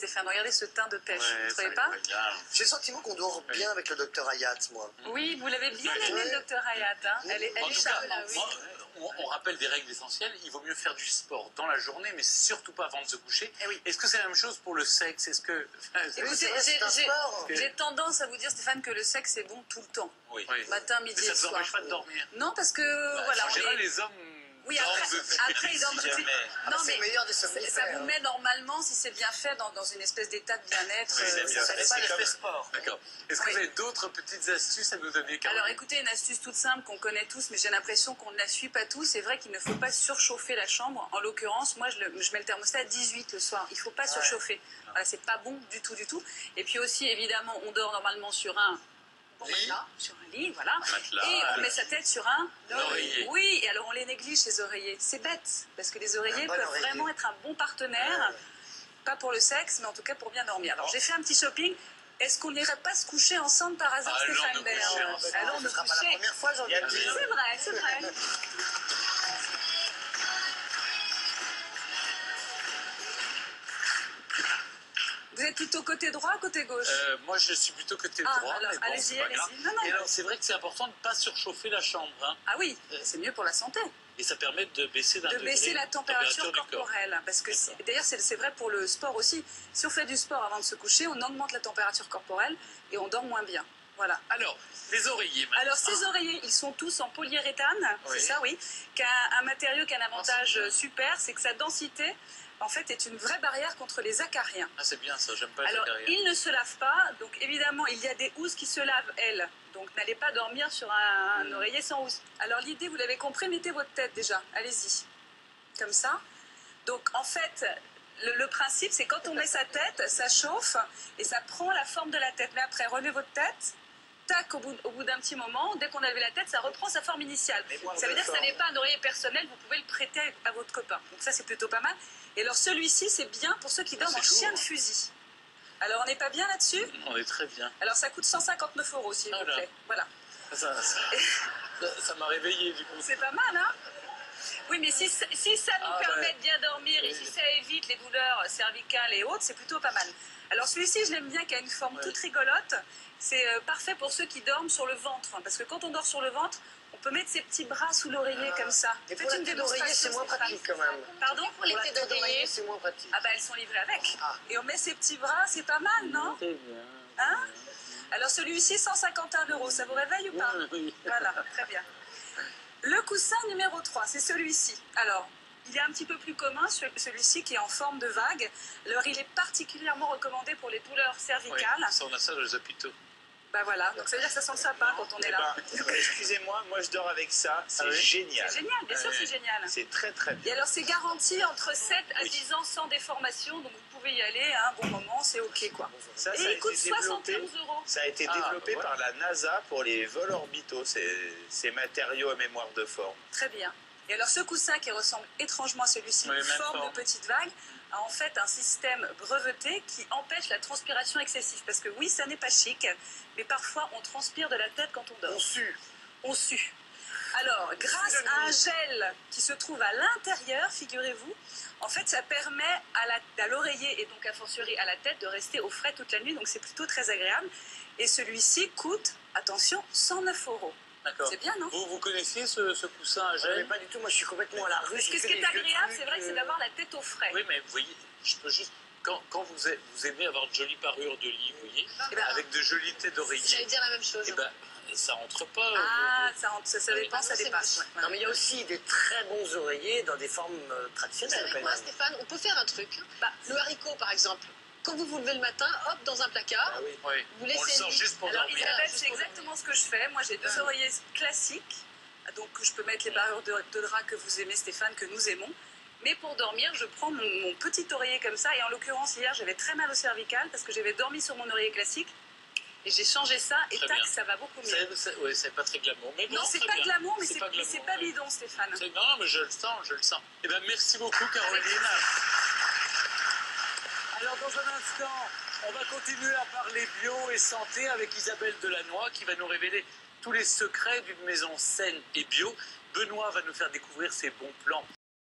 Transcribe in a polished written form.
Stéphane. Regardez ce teint de pêche, Ouais, vous ne ça trouvez pas? va bien. J'ai le sentiment qu'on dort bien avec le docteur Hayat, moi. Oui, vous l'avez bien aimé, Ouais. le docteur Hayat. Hein. Elle est En tout cas, charmante. moi, on rappelle des règles essentielles. Il vaut mieux faire du sport dans la journée, mais surtout pas avant de se coucher. Eh oui. Est-ce que c'est la même chose pour le sexe? Est-ce que... Écoutez, C'est vrai, c'est un sport. j'ai tendance à vous dire, Stéphane, que le sexe est bon tout le temps. Oui. Matin, midi Mais et ça ne vous soir. empêche pas de dormir. Non, parce que, voilà, En on général, est... les hommes... Oui, dorment après ils dorment. si jamais. Non, C'est mais le meilleur des ça somnifères. vous met normalement, si c'est bien fait, dans une espèce d'état de bien-être. Oui, c'est bien. ça C'est fait pas pas l'effet sport. D'accord. Est-ce que Oui. vous avez d'autres petites astuces à nous donner, Caroline? Alors écoutez, une astuce toute simple qu'on connaît tous, mais j'ai l'impression qu'on ne la suit pas tous. C'est vrai qu'il ne faut pas surchauffer la chambre. En l'occurrence, moi je mets le thermostat à 18 le soir. Il ne faut pas surchauffer. Voilà, c'est pas bon du tout, du tout. Et puis aussi, évidemment, on dort normalement sur un matelas, sur un lit, voilà. matelas, Et on met sa tête sur un oreiller. Oui, et alors on les néglige, les oreillers. C'est bête, parce que les oreillers Un bon peuvent oreiller. vraiment être un bon partenaire. Pas pour le sexe, mais en tout cas pour bien dormir. Alors j'ai fait un petit shopping. Est-ce qu'on n'irait pas se coucher ensemble par hasard, Allons Stéphane nous Bern? coucher ensemble. Allons Ce nous sera pas la coucher. première fois, j'ai envie de dire. C'est vrai, c'est vrai. Vous êtes plutôt côté droit, côté gauche? Moi, je suis plutôt côté Ah, droit, alors, mais bon, allez-y, c'est pas grave. allez-y. Non, non. Et alors, c'est vrai que c'est important de ne pas surchauffer la chambre, hein, Ah oui, c'est mieux pour la santé. et ça permet de baisser d'un De degré baisser la température du corps. corporelle. Parce que d'ailleurs, c'est vrai pour le sport aussi. Si on fait du sport avant de se coucher, on augmente la température corporelle et on dort moins bien. Voilà. Alors, les oreillers, maintenant. Alors ces oreillers, ils sont tous en polyuréthane, Oui. c'est ça, oui, qui a un matériau qui a un avantage super, c'est que sa densité, en fait, est une vraie barrière contre les acariens. Ah, c'est bien ça, j'aime pas les Alors, acariens. ils ne se lavent pas, donc évidemment, il y a des housses qui se lavent, elles. Donc, n'allez pas dormir sur un oreiller sans housse. Alors, l'idée, vous l'avez compris, mettez votre tête déjà, allez-y, comme ça. Donc, en fait, le principe, c'est quand on met sa tête, ça chauffe et ça prend la forme de la tête. Mais après, relevez votre tête. Tac, au bout d'un petit moment, dès qu'on a levé la tête, ça reprend sa forme initiale. Ça veut dire que ça n'est pas un oreiller personnel, vous pouvez le prêter à votre copain. Donc ça, c'est plutôt pas mal. Et alors celui-ci, c'est bien pour ceux qui dorment en c'est chien lourd, de fusil. Alors on n'est pas bien là-dessus? On est très bien. Alors ça coûte 159 €, s'il vous Voilà. plaît. Voilà. Ça m'a réveillé, du coup. C'est pas mal, hein? Oui, mais si ça nous Ah, permet ouais. de bien dormir et si ça évite les douleurs cervicales et autres, c'est plutôt pas mal. Alors celui-ci, je l'aime bien, qui a une forme toute rigolote. C'est parfait pour ceux qui dorment sur le ventre. Hein, parce que quand on dort sur le ventre, on peut mettre ses petits bras sous l'oreiller comme ça. Et pour Faites la une tête d'oreiller, démonstration, c'est moins Stéphane. pratique quand même. Pardon? Pour la tête d'oreiller, c'est moins pratique. Ah bah elles sont livrées avec. Ah. Et on met ses petits bras, c'est pas mal, non? C'est bien. Hein? Alors celui-ci, 151 €, ça vous réveille ou pas? Oui. Voilà, très bien. Le coussin numéro 3, c'est celui-ci. Alors, il est un petit peu plus commun, celui-ci qui est en forme de vague. Alors, il est particulièrement recommandé pour les douleurs Oui, cervicales. ça, on a ça dans les hôpitaux. Bah voilà, donc ça veut dire que ça sent le sapin quand on est là. Excusez-moi, moi je dors avec ça, c'est génial. C'est génial, bien sûr, c'est génial. C'est très très bien. Et alors, c'est garanti entre 7 à 10 ans sans déformation, donc vous pouvez y aller à un bon moment, c'est OK, quoi. Ça Et a il coûte été développé, 71 €. ça a été Ah, développé bah par la NASA pour les vols orbitaux, ces matériaux à mémoire de forme. Très bien. Et alors ce coussin qui ressemble étrangement à celui-ci, Oui, une même forme forme. de petite vague, a en fait un système breveté qui empêche la transpiration excessive. Parce que oui, ça n'est pas chic, mais parfois on transpire de la tête quand on dort. On sue. On sue. Alors, grâce à un gel qui se trouve à l'intérieur, figurez-vous, en fait, ça permet à l'oreiller et donc a fortiori à la tête de rester au frais toute la nuit, donc c'est plutôt très agréable. Et celui-ci coûte, attention, 109 €. D'accord. C'est bien, non? Vous connaissiez ce coussin à Mais gel? pas du tout, moi je suis complètement à la rue. Parce que ce qui est agréable, c'est vrai que c'est d'avoir la tête au frais. Oui, mais vous voyez, je peux juste... Quand vous aimez avoir de jolies parures de lit, vous voyez, Eh ben, avec de jolies têtes J'allais d'oreiller, dire la même chose. eh ben, ça rentre pas. Ah, ça dépend, ça c'est dépasse. moche. Ouais. Non mais il y a aussi des très bons oreillers dans des formes Vous traditionnelles savez quand quoi, même. Stéphane? On peut faire un truc. Le haricot, par exemple. Quand vous vous levez le matin, hop, dans un placard, Ah oui. Oui. vous laissez On le sort une- juste pour Alors dormir. Isabelle, juste c'est pour exactement ce que je fais. Moi, j'ai deux oreillers classiques, donc je peux mettre les parures de drap que vous aimez, Stéphane, que nous aimons. Mais pour dormir, je prends mon petit oreiller comme ça. Et en l'occurrence, hier, j'avais très mal au cervical parce que j'avais dormi sur mon oreiller classique. Et j'ai changé ça et Très tac, bien. ça va beaucoup mieux. Oui, c'est pas très glamour. Mais bon, Non, c'est très pas bien. glamour, mais C'est c'est pas mais glamour, c'est pas oui. bidon, Stéphane. Non, mais je le sens, je le sens. Eh ben, merci beaucoup, Caroline. Alors, dans un instant, on va continuer à parler bio et santé avec Isabelle Delannoy qui va nous révéler tous les secrets d'une maison saine et bio. Benoît va nous faire découvrir ses bons plans